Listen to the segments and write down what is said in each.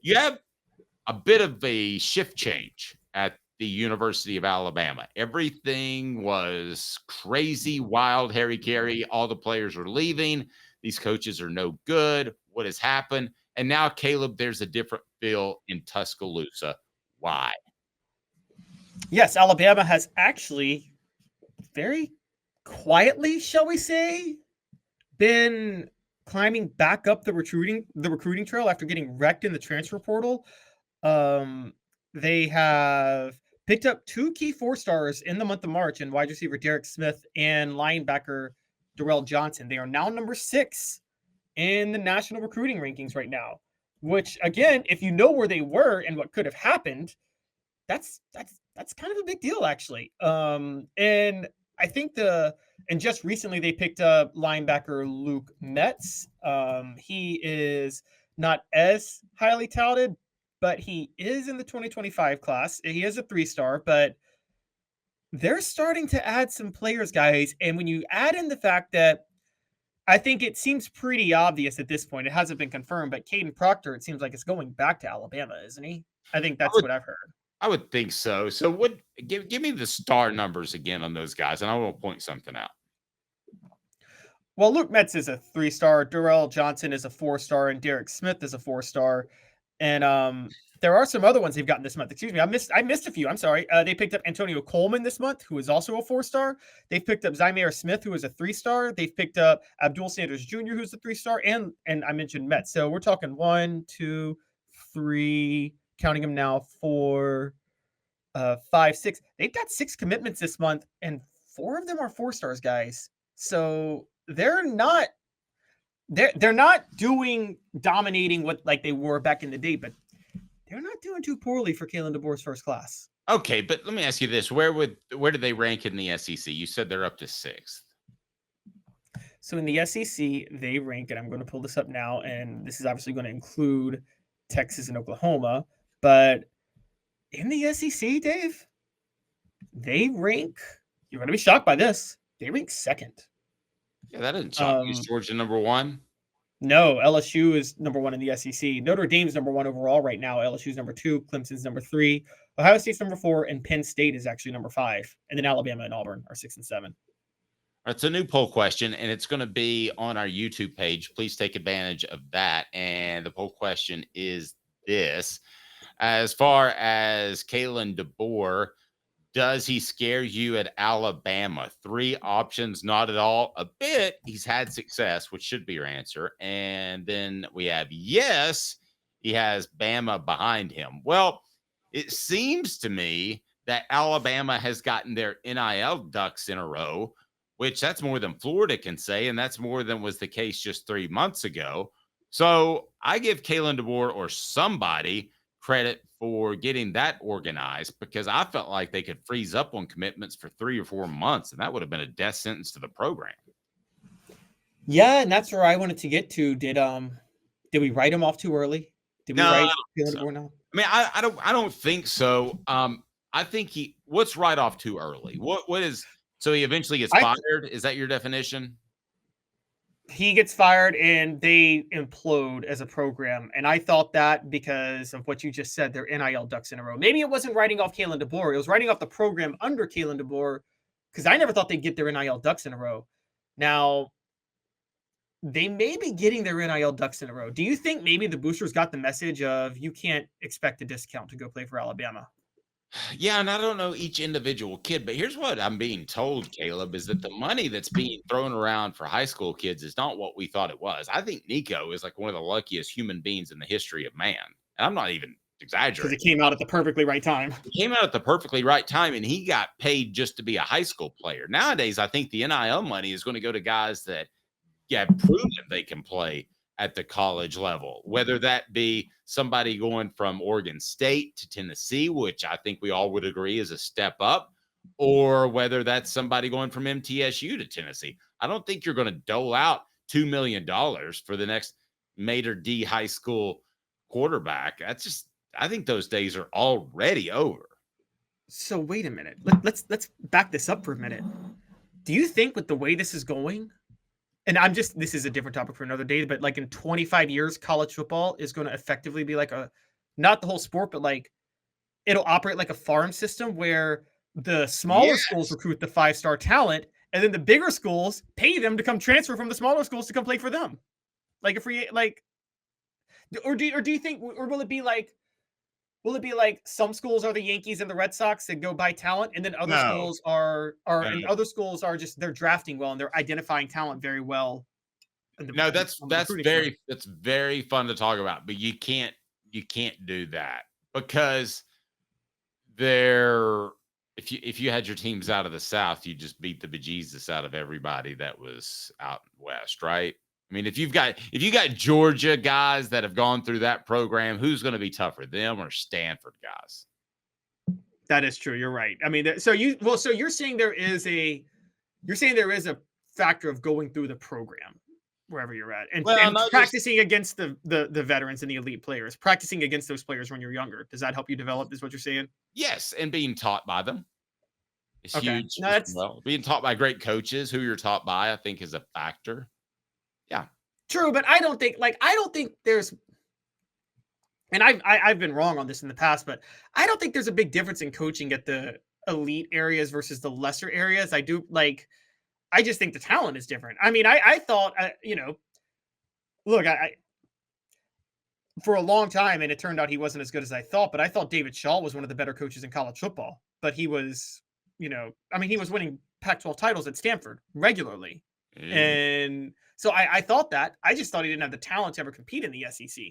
you have a bit of a shift change at the University of Alabama. Everything was crazy, wild, harry-carry. All the players are leaving. These coaches are no good. What has happened? And now, Caleb, there's a different feel in Tuscaloosa. Why? Yes, Alabama has actually very quietly, shall we say, been climbing back up the recruiting trail after getting wrecked in the transfer portal. They have picked up 2 key 4-stars in the month of March in wide receiver Derek Smith and linebacker Darrell Johnson. They are now number 6 in the national recruiting rankings right now, which again, if you know where they were and what could have happened, that's kind of a big deal actually. And I think and just recently they picked up linebacker Luke Metz. He is not as highly touted, but he is in the 2025 class. He is a 3-star, but they're starting to add some players, guys. And when you add in the fact that I think it seems pretty obvious at this point, it hasn't been confirmed, but Caden Proctor, it seems like it's going back to Alabama, isn't he? I think that's what I've heard. I would think so. So give me the star numbers again on those guys, and I will point something out. Well, Luke Metz is a 3-star, Darrell Johnson is a 4-star, and Derek Smith is a 4-star. And there are some other ones they've gotten this month. Excuse me, I missed a few. I'm sorry. They picked up Antonio Coleman this month, who is also a 4-star. They've picked up Zymair Smith, who is a 3-star. They've picked up Abdul Sanders Jr., who's a 3-star, and I mentioned Metz. So we're talking 1, 2, 3, counting them now, 4, 5, 6. They've got 6 commitments this month, and 4 of them are 4-stars, guys. So they're not dominating what like they were back in the day, but they're not doing too poorly for Kalen DeBoer's first class. Okay, but let me ask you this: where do they rank in the SEC? You said they're up to 6th. So in the SEC, they rank, and I'm going to pull this up now, and this is obviously going to include Texas and Oklahoma, but in the SEC, Dave, they rank. You're going to be shocked by this. They rank 2nd. Yeah, that doesn't shock you. Is Georgia number 1? No, LSU is number 1 in the SEC. Notre Dame's number 1 overall right now. LSU's number 2. Clemson's number 3. Ohio State's number 4, and Penn State is actually number 5. And then Alabama and Auburn are 6 and 7. It's a new poll question, and it's going to be on our YouTube page. Please take advantage of that. And the poll question is this: as far as Kalen DeBoer, does he scare you at Alabama? 3 options, not at all. A bit. He's had success, which should be your answer. And then we have yes, he has Bama behind him. Well, it seems to me that Alabama has gotten their NIL ducks in a row, which that's more than Florida can say, and that's more than was the case just 3 months ago. So I give Kalen DeBoer or somebody credit for getting that organized, because I felt like they could freeze up on commitments for 3 or 4 months, and that would have been a death sentence to the program. Yeah, and that's where I wanted to get to. Did we write him off too early? Did we write Kalen DeBoer now? I mean, I don't think so. I think what's right off too early? What is so he eventually gets fired? Is that your definition? He gets fired and they implode as a program. And I thought that because of what you just said, their NIL ducks in a row. Maybe it wasn't writing off Kalen DeBoer. It was writing off the program under Kalen DeBoer, because I never thought they'd get their NIL ducks in a row. Now, they may be getting their NIL ducks in a row. Do you think maybe the boosters got the message of you can't expect a discount to go play for Alabama? Yeah, and I don't know each individual kid, but here's what I'm being told, Caleb, is that the money that's being thrown around for high school kids is not what we thought it was. I think Nico is like one of the luckiest human beings in the history of man. And I'm not even exaggerating. Because it came out at the perfectly right time. It came out at the perfectly right time, and he got paid just to be a high school player. Nowadays, I think the NIL money is going to go to guys that proven they can play at the college level, whether that be somebody going from Oregon State to Tennessee, which I think we all would agree is a step up, or whether that's somebody going from MTSU to Tennessee. I don't think you're going to dole out $2 million for the next Mater D high school quarterback. I think those days are already over. So wait a minute. Let's back this up for a minute. Do you think with the way this is going, and this is a different topic for another day, but like in 25 years, college football is going to effectively be like a not the whole sport, but like it'll operate like a farm system where the smaller schools recruit the 5-star talent, and then the bigger schools pay them to come transfer from the smaller schools to come play for them. Like if we like, or do you think, or will it be like some schools are the Yankees and the Red Sox that go by talent, and then other schools are and other schools are just they're drafting well and they're identifying talent very well. No, that's very fun to talk about, but you can't do that because if you had your teams out of the South, you just beat the bejesus out of everybody that was out west, right? I mean, if you got Georgia guys that have gone through that program, who's going to be tougher, them or Stanford guys? That is true. You're right. I mean, so you're saying there is a factor of going through the program wherever you're at and practicing against the veterans and the elite players, practicing against those players when you're younger. Does that help you develop? Is what you're saying? Yes, and being taught by them is huge. No, well, being taught by great coaches who you're taught by, I think, is a factor. Yeah, true, but I don't think there's, and I've been wrong on this in the past, but I don't think there's a big difference in coaching at the elite areas versus the lesser areas. I just think the talent is different. I mean, I thought, look, I for a long time, and it turned out he wasn't as good as I thought, but I thought David Shaw was one of the better coaches in college football. But he was, he was winning Pac-12 titles at Stanford regularly. And so I thought that. I just thought he didn't have the talent to ever compete in the SEC.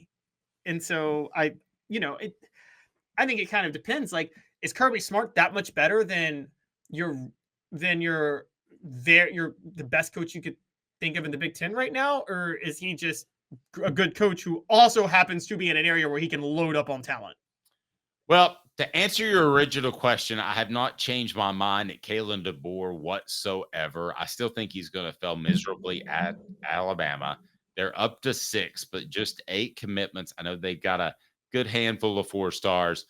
And so I think it kind of depends. Like, is Kirby Smart that much better than the best coach you could think of in the Big Ten right now? Or is he just a good coach who also happens to be in an area where he can load up on talent? Well, to answer your original question, I have not changed my mind at Kalen DeBoer whatsoever. I still think he's going to fail miserably at Alabama. They're up to 6, but just 8 commitments. I know they've got a good handful of 4 stars,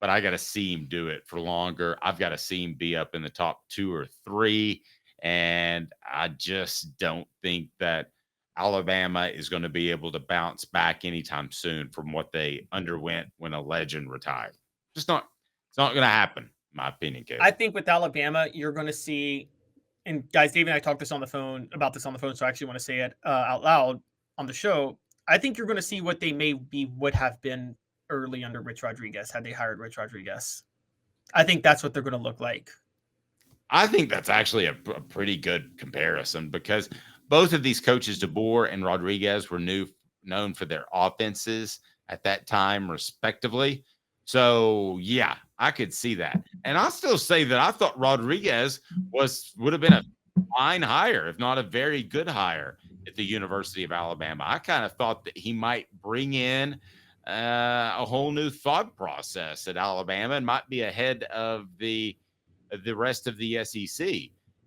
but I got to see him do it for longer. I've got to see him be up in the top 2 or 3, and I just don't think that Alabama is going to be able to bounce back anytime soon from what they underwent when a legend retired. It's not going to happen, in my opinion, Caleb. I think with Alabama, you're going to see, and guys, Dave and I talked about this on the phone, so I actually want to say it out loud on the show. I think you're going to see what they would have been early under Rich Rodriguez had they hired Rich Rodriguez. I think that's what they're going to look like. I think that's actually a pretty good comparison because both of these coaches, DeBoer and Rodriguez, were known for their offenses at that time, respectively. So, yeah, I could see that. And I'll still say that I thought Rodriguez would have been a fine hire, if not a very good hire at the University of Alabama. I kind of thought that he might bring in a whole new thought process at Alabama and might be ahead of the rest of the SEC.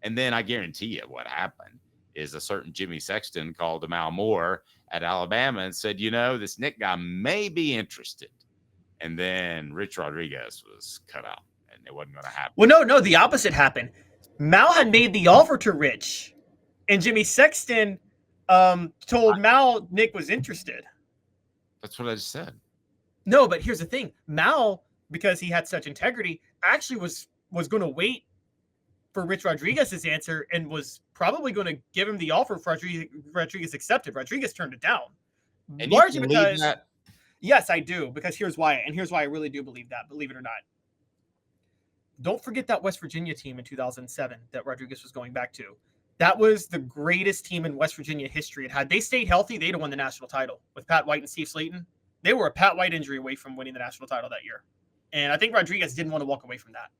And then I guarantee you what happened is a certain Jimmy Sexton called him Al Moore at Alabama and said, this Nick guy may be interested. And then Rich Rodriguez was cut out, and it wasn't going to happen. Well, no, the opposite happened. Mal had made the offer to Rich, and Jimmy Sexton told Mal Nick was interested. That's what I just said. No, but here's the thing. Mal, because he had such integrity, actually was going to wait for Rich Rodriguez's answer and was probably going to give him the offer if Rodriguez accepted. Rodriguez turned it down. And largely because that? Yes, I do, because here's why. And here's why I really do believe that, believe it or not. Don't forget that West Virginia team in 2007 that Rodriguez was going back to. That was the greatest team in West Virginia history. And had they stayed healthy, they'd have won the national title with Pat White and Steve Slayton. They were a Pat White injury away from winning the national title that year. And I think Rodriguez didn't want to walk away from that.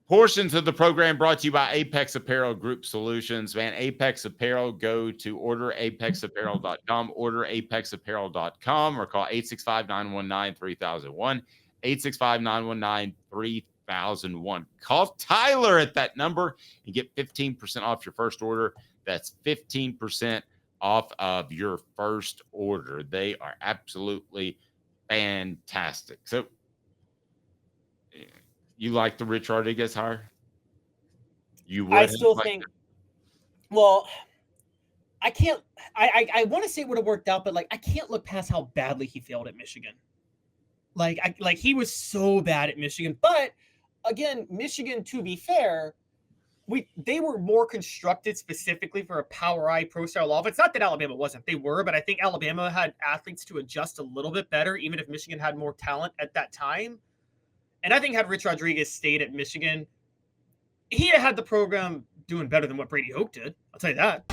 Portions of the program brought to you by Apex Apparel Group Solutions. Man, Apex Apparel, go to orderapexapparel.com, orderapexapparel.com, or call 865-919-3001, 865-919-3001. Call Tyler at that number and get 15% off your first order. That's 15% off of your first order. They are absolutely fantastic. So, you like the Rich Rodriguez hire? You would. I still think. Well, I can't. I want to say it would have worked out, but I can't look past how badly he failed at Michigan. Like he was so bad at Michigan. But again, Michigan, to be fair, they were more constructed specifically for a power I pro style offense. Not that Alabama wasn't, they were, but I think Alabama had athletes to adjust a little bit better, even if Michigan had more talent at that time. And I think had Rich Rodriguez stayed at Michigan, he had the program doing better than what Brady Hoke did. I'll tell you that.